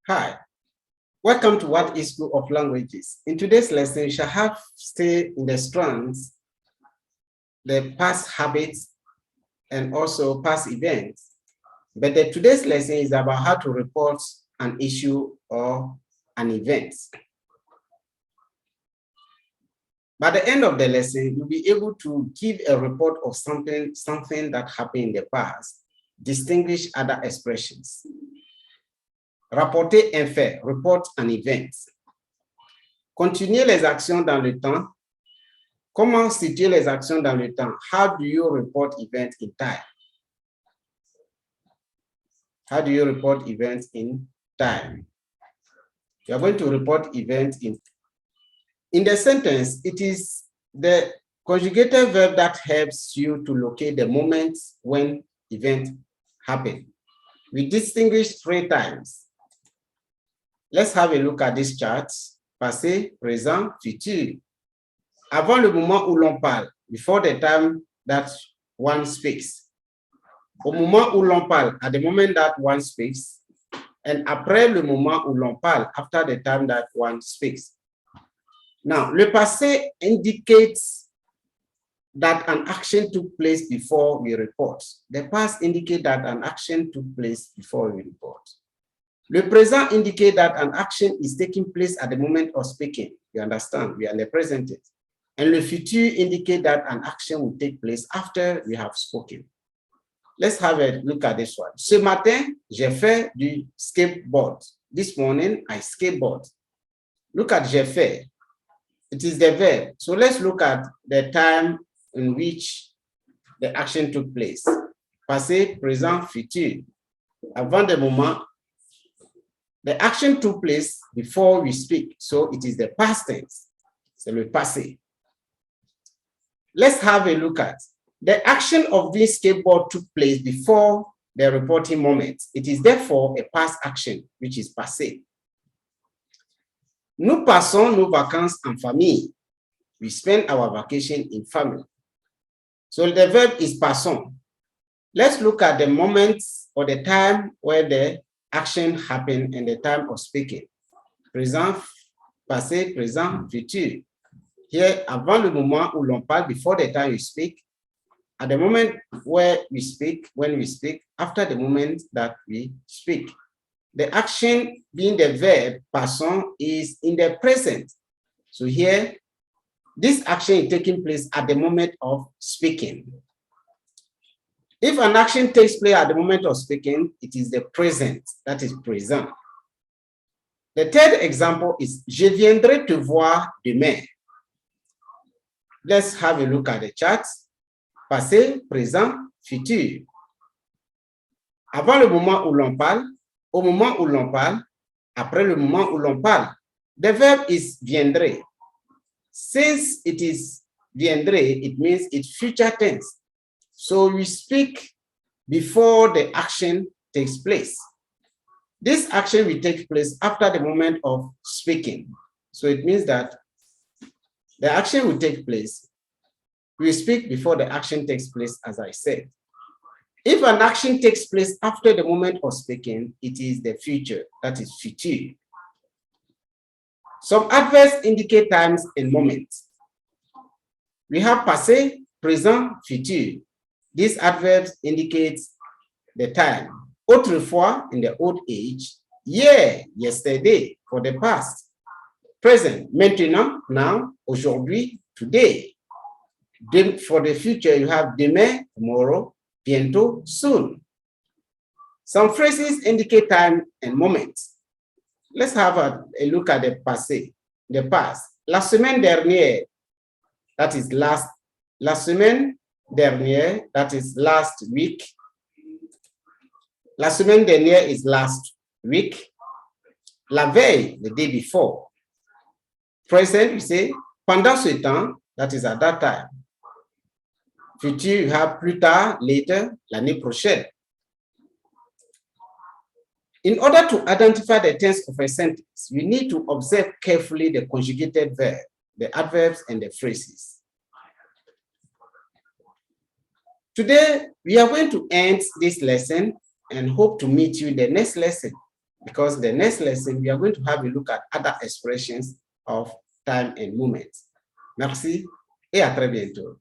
Hi, welcome to What is School of Languages. In today's lesson, we shall have stay in the strands, the past habits, and also past events. But today's lesson is about how to report an issue or an event. By the end of the lesson, you'll be able to give a report of something that happened in the past, distinguish other expressions. Rapporter un fait, report an event. Continuer les actions dans le temps. Comment situer les actions dans le temps? How do you report events in time? How do you report events in time? You are going to report events in the sentence. It is the conjugated verb that helps you to locate the moment when event happened. We distinguish 3 times. Let's have a look at this chart. Passé, présent, futur. Avant le moment où l'on parle, before the time that one speaks. Au moment où l'on parle, at the moment that one speaks. And après le moment où l'on parle, after the time that one speaks. Now, le passé indicates that an action took place before we report. The past indicates that an action took place before we report. Le présent indicates that an action is taking place at the moment of speaking. You understand? We are in the present tense. And le futur indicates that an action will take place after we have spoken. Let's have a look at this one. Ce matin, j'ai fait du skateboard. This morning, I skateboard. Look at j'ai fait. It is the verb. So let's look at the time in which the action took place. Passé, présent, futur. Avant the moment, the action took place before we speak. So it is the past tense. C'est le passé. Let's have a look at the action of this skateboard took place before the reporting moment. It is therefore a past action, which is passé. Nous passons nos vacances en famille. We spend our vacation in family. So the verb is passons. Let's look at the moment or the time where the action happened and the time of speaking. Présent, passé, présent, futur. Here, avant le moment où l'on parle, before the time you speak, at the moment where we speak, when we speak, after the moment that we speak. The action being the verb, passons, is in the present. So here, this action is taking place at the moment of speaking. If an action takes place at the moment of speaking, it is the present, that is présent. The third example is, je viendrai te voir demain. Let's have a look at the chart. Passé, présent, futur. Avant le moment où l'on parle, au moment où l'on parle, après le moment où l'on parle. The verb is viendrai. Since it is viendrai, it means it's future tense. So we speak before the action takes place. This action will take place after the moment of speaking. So it means that the action will take place. We speak before the action takes place, as I said. If an action takes place after the moment of speaking, it is the future, that is futur. Some adverbs indicate times and moments. We have passé, présent, futur. These adverbs indicate the time. Autrefois, in the old age. Hier, yesterday, for the past. Present, maintenant, now, aujourd'hui, today. For the future, you have demain, tomorrow, bientôt, soon. Some phrases indicate time and moments. Let's have a look at the passé, the past. La semaine dernière, that is last. La semaine dernière, that is last week. La semaine dernière is last week. La veille, the day before. Present, we say, pendant ce temps, that is at that time. Futur, you have plus tard, later, l'année prochaine. In order to identify the tense of a sentence, we need to observe carefully the conjugated verb, the adverbs, and the phrases. Today, we are going to end this lesson and hope to meet you in the next lesson. because the next lesson, we are going to have a look at other expressions of time and moment. Merci et à très bientôt.